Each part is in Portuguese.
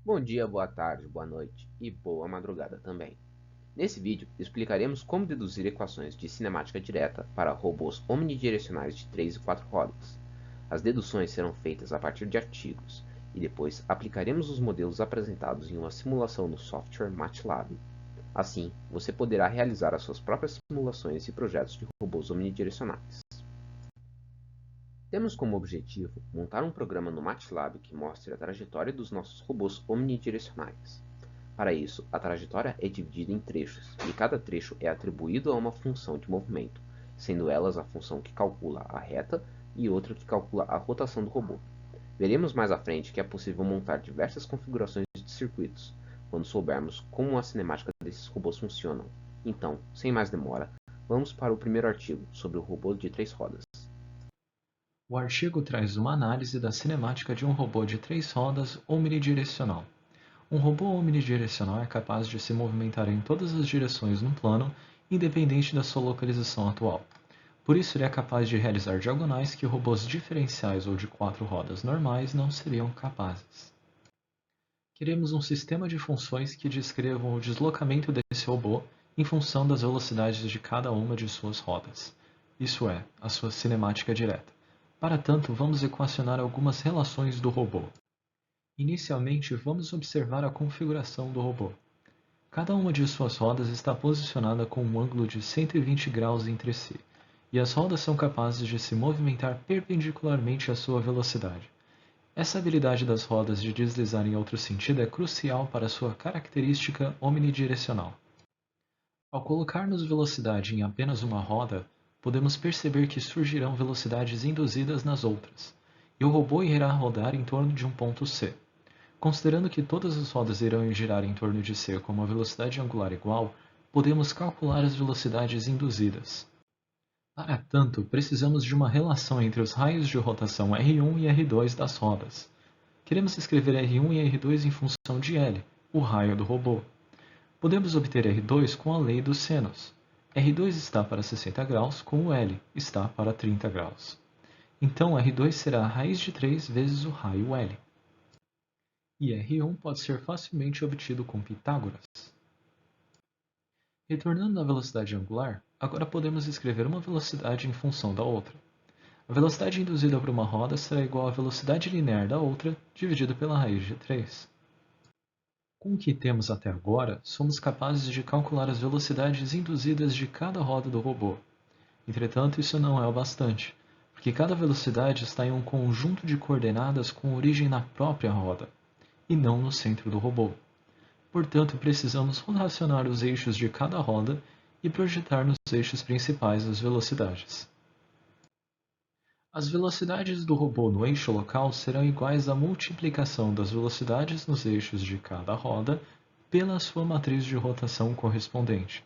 Bom dia, boa tarde, boa noite e boa madrugada também. Nesse vídeo, explicaremos como deduzir equações de cinemática direta para robôs omnidirecionais de 3 e 4 rodas. As deduções serão feitas a partir de artigos e depois aplicaremos os modelos apresentados em uma simulação no software MATLAB. Assim, você poderá realizar as suas próprias simulações e projetos de robôs omnidirecionais. Temos como objetivo montar um programa no MATLAB que mostre a trajetória dos nossos robôs omnidirecionais. Para isso, a trajetória é dividida em trechos, e cada trecho é atribuído a uma função de movimento, sendo elas a função que calcula a reta e outra que calcula a rotação do robô. Veremos mais à frente que é possível montar diversas configurações de circuitos, quando soubermos como a cinemática desses robôs funcionam. Então, sem mais demora, vamos para o primeiro artigo sobre o robô de 3 rodas. O artigo traz uma análise da cinemática de um robô de 3 rodas omnidirecional. Um robô omnidirecional é capaz de se movimentar em todas as direções no plano, independente da sua localização atual. Por isso, ele é capaz de realizar diagonais que robôs diferenciais ou de 4 rodas normais não seriam capazes. Queremos um sistema de funções que descrevam o deslocamento desse robô em função das velocidades de cada uma de suas rodas, isso é, a sua cinemática direta. Para tanto, vamos equacionar algumas relações do robô. Inicialmente, vamos observar a configuração do robô. Cada uma de suas rodas está posicionada com um ângulo de 120 graus entre si, e as rodas são capazes de se movimentar perpendicularmente à sua velocidade. Essa habilidade das rodas de deslizar em outro sentido é crucial para sua característica omnidirecional. Ao colocarmos velocidade em apenas uma roda, podemos perceber que surgirão velocidades induzidas nas outras, e o robô irá rodar em torno de um ponto C. Considerando que todas as rodas irão girar em torno de C com uma velocidade angular igual, podemos calcular as velocidades induzidas. Para tanto, precisamos de uma relação entre os raios de rotação R1 e R2 das rodas. Queremos escrever R1 e R2 em função de L, o raio do robô. Podemos obter R2 com a lei dos senos. R2 está para 60 graus, com o L está para 30 graus. Então, R2 será a raiz de 3 vezes o raio L. E R1 pode ser facilmente obtido com Pitágoras. Retornando à velocidade angular, agora podemos escrever uma velocidade em função da outra. A velocidade induzida por uma roda será igual à velocidade linear da outra, dividido pela raiz de 3. Com o que temos até agora, somos capazes de calcular as velocidades induzidas de cada roda do robô. Entretanto, isso não é o bastante, porque cada velocidade está em um conjunto de coordenadas com origem na própria roda, e não no centro do robô. Portanto, precisamos rotacionar os eixos de cada roda e projetar nos eixos principais as velocidades. As velocidades do robô no eixo local serão iguais à multiplicação das velocidades nos eixos de cada roda pela sua matriz de rotação correspondente.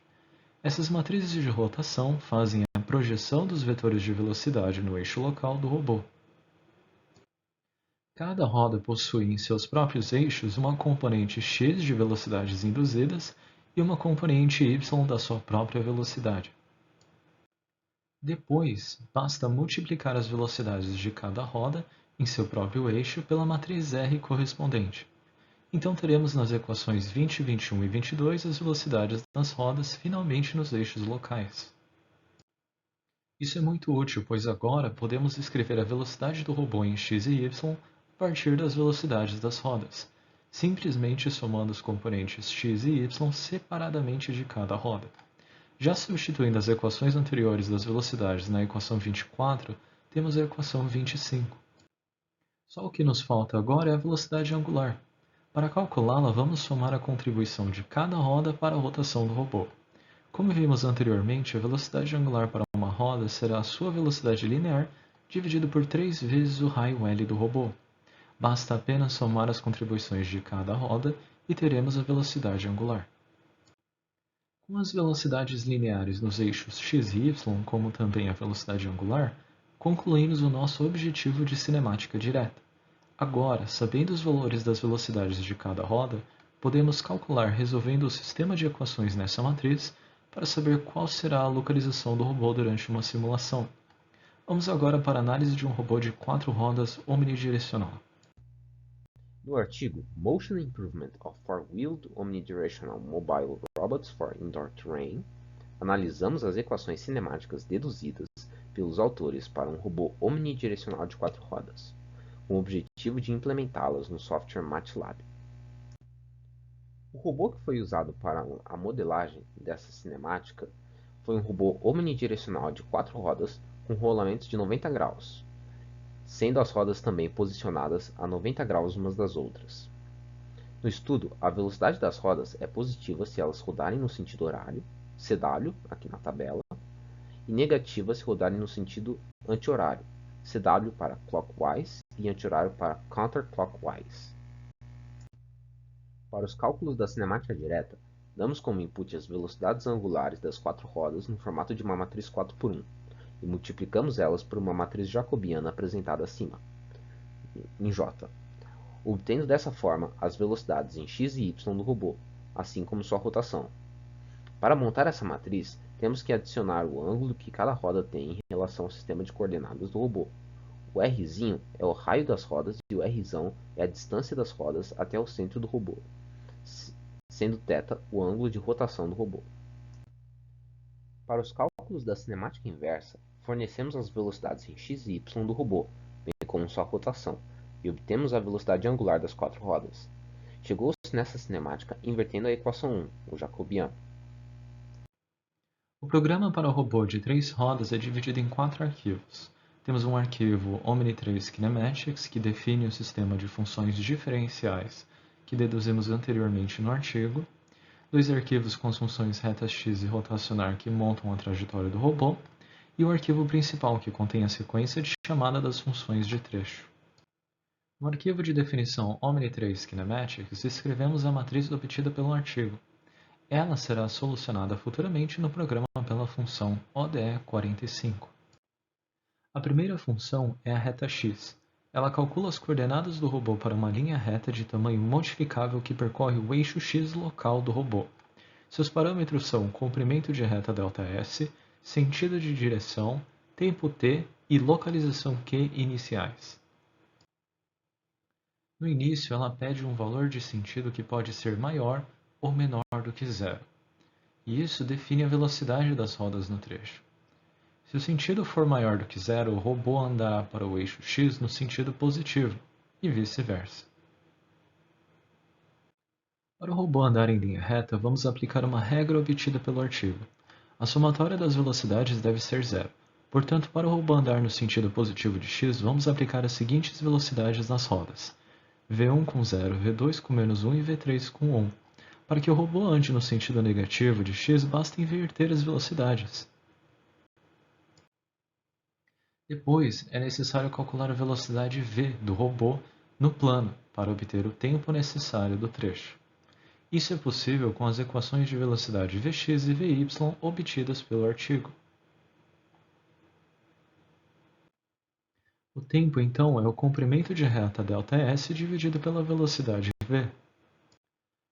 Essas matrizes de rotação fazem a projeção dos vetores de velocidade no eixo local do robô. Cada roda possui em seus próprios eixos uma componente x de velocidades induzidas e uma componente y da sua própria velocidade. Depois, basta multiplicar as velocidades de cada roda em seu próprio eixo pela matriz R correspondente. Então teremos nas equações 20, 21 e 22 as velocidades das rodas finalmente nos eixos locais. Isso é muito útil, pois agora podemos escrever a velocidade do robô em x e y a partir das velocidades das rodas, simplesmente somando os componentes x e y separadamente de cada roda. Já substituindo as equações anteriores das velocidades na equação 24, temos a equação 25. Só o que nos falta agora é a velocidade angular. Para calculá-la, vamos somar a contribuição de cada roda para a rotação do robô. Como vimos anteriormente, a velocidade angular para uma roda será a sua velocidade linear dividido por 3 vezes o raio L do robô. Basta apenas somar as contribuições de cada roda e teremos a velocidade angular. Com as velocidades lineares nos eixos x e y, como também a velocidade angular, concluímos o nosso objetivo de cinemática direta. Agora, sabendo os valores das velocidades de cada roda, podemos calcular resolvendo o sistema de equações nessa matriz para saber qual será a localização do robô durante uma simulação. Vamos agora para a análise de um robô de 4 rodas omnidirecional. No artigo Motion Improvement of Four-Wheeled Omnidirectional Mobile Robots for Indoor Terrain, analisamos as equações cinemáticas deduzidas pelos autores para um robô omnidirecional de 4 rodas, com o objetivo de implementá-las no software MATLAB. O robô que foi usado para a modelagem dessa cinemática foi um robô omnidirecional de 4 rodas com rolamentos de 90 graus, sendo as rodas também posicionadas a 90 graus umas das outras. No estudo, a velocidade das rodas é positiva se elas rodarem no sentido horário, CW, aqui na tabela, e negativa se rodarem no sentido anti-horário, CW para clockwise e anti-horário para counterclockwise. Para os cálculos da cinemática direta, damos como input as velocidades angulares das 4 rodas no formato de uma matriz 4x1 e multiplicamos elas por uma matriz jacobiana apresentada acima, em J, obtendo dessa forma as velocidades em x e y do robô, assim como sua rotação. Para montar essa matriz, temos que adicionar o ângulo que cada roda tem em relação ao sistema de coordenadas do robô. O Rzinho é o raio das rodas e o Rzão é a distância das rodas até o centro do robô, sendo θ o ângulo de rotação do robô. Para os cálculos da cinemática inversa, fornecemos as velocidades em x e y do robô, bem como sua rotação, e obtemos a velocidade angular das 4 rodas. Chegou-se nessa cinemática invertendo a equação 1, o jacobiano. O programa para o robô de 3 rodas é dividido em 4 arquivos. Temos um arquivo Omni3 Kinematics, que define o sistema de funções diferenciais que deduzimos anteriormente no artigo, 2 arquivos com as funções reta x e rotacionar que montam a trajetória do robô, e o arquivo principal que contém a sequência de chamada das funções de trecho. No arquivo de definição Omni3 Kinematics, escrevemos a matriz obtida pelo artigo. Ela será solucionada futuramente no programa pela função ODE45. A primeira função é a reta x. Ela calcula as coordenadas do robô para uma linha reta de tamanho modificável que percorre o eixo x local do robô. Seus parâmetros são comprimento de reta ΔS, sentido de direção, tempo t e localização q iniciais. No início, ela pede um valor de sentido que pode ser maior ou menor do que zero, e isso define a velocidade das rodas no trecho. Se o sentido for maior do que zero, o robô andará para o eixo x no sentido positivo, e vice-versa. Para o robô andar em linha reta, vamos aplicar uma regra obtida pelo artigo. A somatória das velocidades deve ser zero. Portanto, para o robô andar no sentido positivo de x, vamos aplicar as seguintes velocidades nas rodas: v1 com 0, v2 com menos 1 e v3 com 1. Para que o robô ande no sentido negativo de x, basta inverter as velocidades. Depois, é necessário calcular a velocidade v do robô no plano para obter o tempo necessário do trecho. Isso é possível com as equações de velocidade Vx e Vy obtidas pelo artigo. O tempo, então, é o comprimento de reta ΔS dividido pela velocidade v.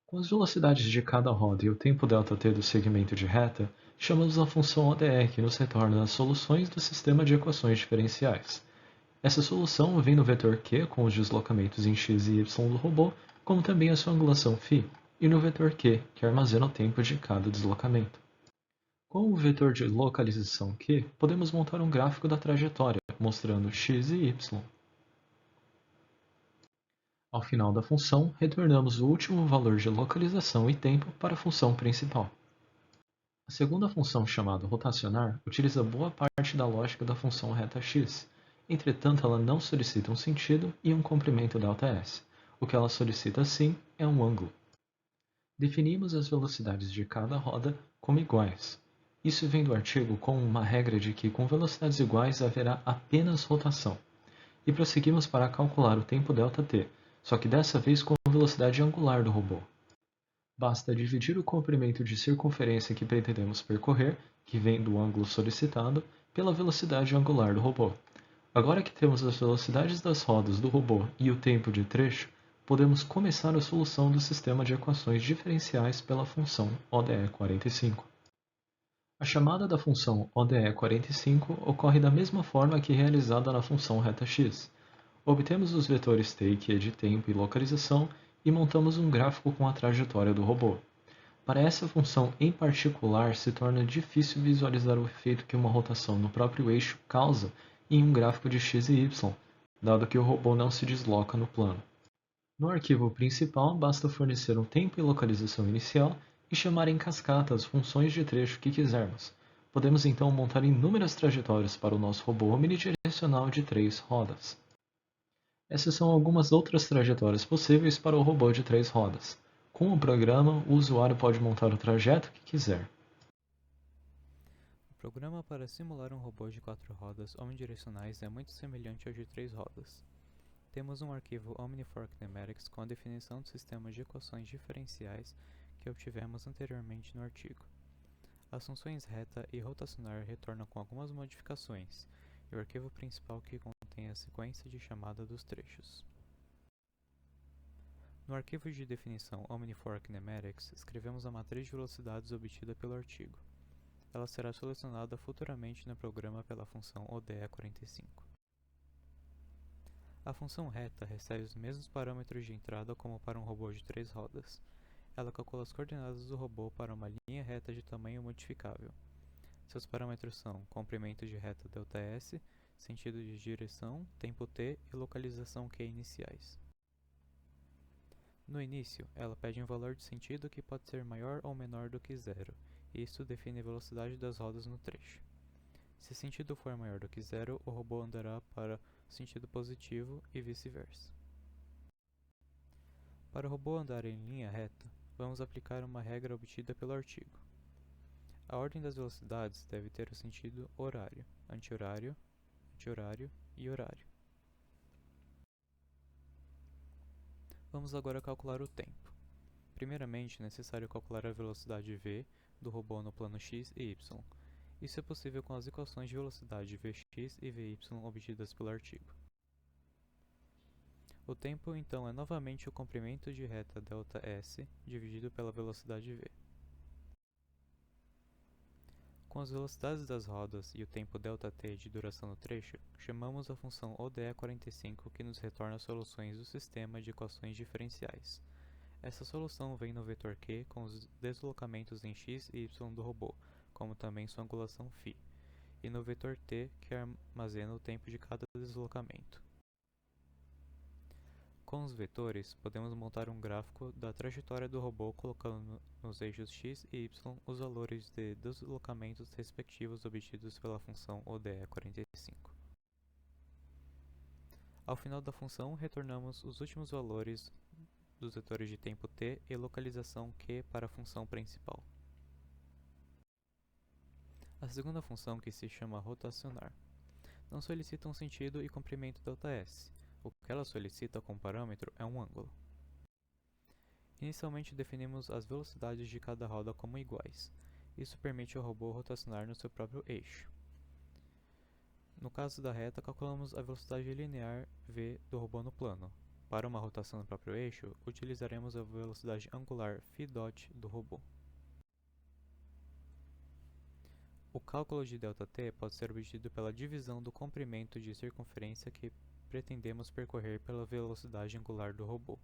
Com as velocidades de cada roda e o tempo ΔT do segmento de reta, chamamos a função ODE, que nos retorna as soluções do sistema de equações diferenciais. Essa solução vem no vetor q com os deslocamentos em x e y do robô, como também a sua angulação φ, e no vetor q, que armazena o tempo de cada deslocamento. Com o vetor de localização q, podemos montar um gráfico da trajetória, mostrando x e y. Ao final da função, retornamos o último valor de localização e tempo para a função principal. A segunda função, chamada rotacionar, utiliza boa parte da lógica da função reta x. Entretanto, ela não solicita um sentido e um comprimento ΔS. O que ela solicita, sim, é um ângulo. Definimos as velocidades de cada roda como iguais. Isso vem do artigo com uma regra de que com velocidades iguais haverá apenas rotação. E prosseguimos para calcular o tempo ΔT, só que dessa vez com a velocidade angular do robô. Basta dividir o comprimento de circunferência que pretendemos percorrer, que vem do ângulo solicitado, pela velocidade angular do robô. Agora que temos as velocidades das rodas do robô e o tempo de trecho, podemos começar a solução do sistema de equações diferenciais pela função ODE45. A chamada da função ODE45 ocorre da mesma forma que realizada na função reta x. Obtemos os vetores t e q de tempo e localização e montamos um gráfico com a trajetória do robô. Para essa função em particular, se torna difícil visualizar o efeito que uma rotação no próprio eixo causa em um gráfico de x e y, dado que o robô não se desloca no plano. No arquivo principal, basta fornecer um tempo e localização inicial e chamar em cascata as funções de trecho que quisermos. Podemos então montar inúmeras trajetórias para o nosso robô omnidirecional de 3 rodas. Essas são algumas outras trajetórias possíveis para o robô de 3 rodas. Com o programa, o usuário pode montar o trajeto que quiser. O programa para simular um robô de 4 rodas omnidirecionais é muito semelhante ao de 3 rodas. Temos um arquivo OmniForKinematics com a definição do sistema de equações diferenciais que obtivemos anteriormente no artigo. As funções reta e rotacionar retornam com algumas modificações, e o arquivo principal que contém a sequência de chamada dos trechos. No arquivo de definição OmniForKinematics, escrevemos a matriz de velocidades obtida pelo artigo. Ela será selecionada futuramente no programa pela função ODE45. A função reta recebe os mesmos parâmetros de entrada como para um robô de 3 rodas. Ela calcula as coordenadas do robô para uma linha reta de tamanho modificável. Seus parâmetros são comprimento de reta ΔS, sentido de direção, tempo t e localização q iniciais. No início, ela pede um valor de sentido que pode ser maior ou menor do que zero, e isso define a velocidade das rodas no trecho. Se sentido for maior do que zero, o robô andará para sentido positivo e vice-versa. Para o robô andar em linha reta, vamos aplicar uma regra obtida pelo artigo. A ordem das velocidades deve ter o sentido horário, anti-horário, anti-horário e horário. Vamos agora calcular o tempo. Primeiramente, é necessário calcular a velocidade v do robô no plano x e y. Isso é possível com as equações de velocidade Vx e Vy obtidas pelo artigo. O tempo, então, é novamente o comprimento de reta ΔS dividido pela velocidade v. Com as velocidades das rodas e o tempo ΔT de duração do trecho, chamamos a função ODE45 que nos retorna soluções do sistema de equações diferenciais. Essa solução vem no vetor q com os deslocamentos em x e y do robô, como também sua angulação φ, e no vetor t, que armazena o tempo de cada deslocamento. Com os vetores, podemos montar um gráfico da trajetória do robô colocando nos eixos x e y os valores de deslocamentos respectivos obtidos pela função ODE45. Ao final da função, retornamos os últimos valores dos vetores de tempo t e localização q para a função principal. A segunda função, que se chama rotacionar, não solicita um sentido e comprimento ΔS. O que ela solicita como parâmetro é um ângulo. Inicialmente definimos as velocidades de cada roda como iguais. Isso permite ao robô rotacionar no seu próprio eixo. No caso da reta, calculamos a velocidade linear v do robô no plano. Para uma rotação no próprio eixo, utilizaremos a velocidade angular φ do robô. O cálculo de ΔT pode ser obtido pela divisão do comprimento de circunferência que pretendemos percorrer pela velocidade angular do robô.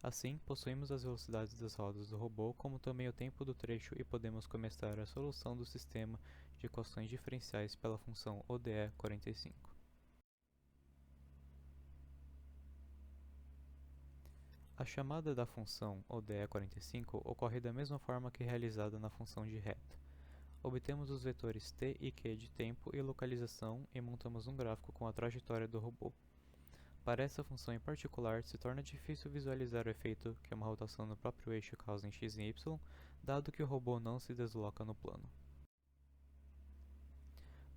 Assim, possuímos as velocidades das rodas do robô, como também o tempo do trecho, e podemos começar a solução do sistema de equações diferenciais pela função ODE45. A chamada da função ODE45 ocorre da mesma forma que realizada na função de reta. Obtemos os vetores t e q de tempo e localização e montamos um gráfico com a trajetória do robô. Para essa função em particular, se torna difícil visualizar o efeito que uma rotação no próprio eixo causa em x e y, dado que o robô não se desloca no plano.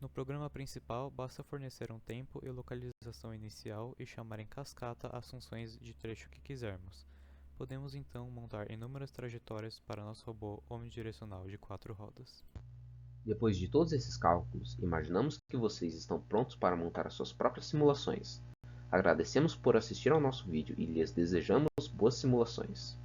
No programa principal, basta fornecer um tempo e localização inicial e chamar em cascata as funções de trecho que quisermos. Podemos então montar inúmeras trajetórias para nosso robô omnidirecional de 4 rodas. Depois de todos esses cálculos, imaginamos que vocês estão prontos para montar as suas próprias simulações. Agradecemos por assistir ao nosso vídeo e lhes desejamos boas simulações.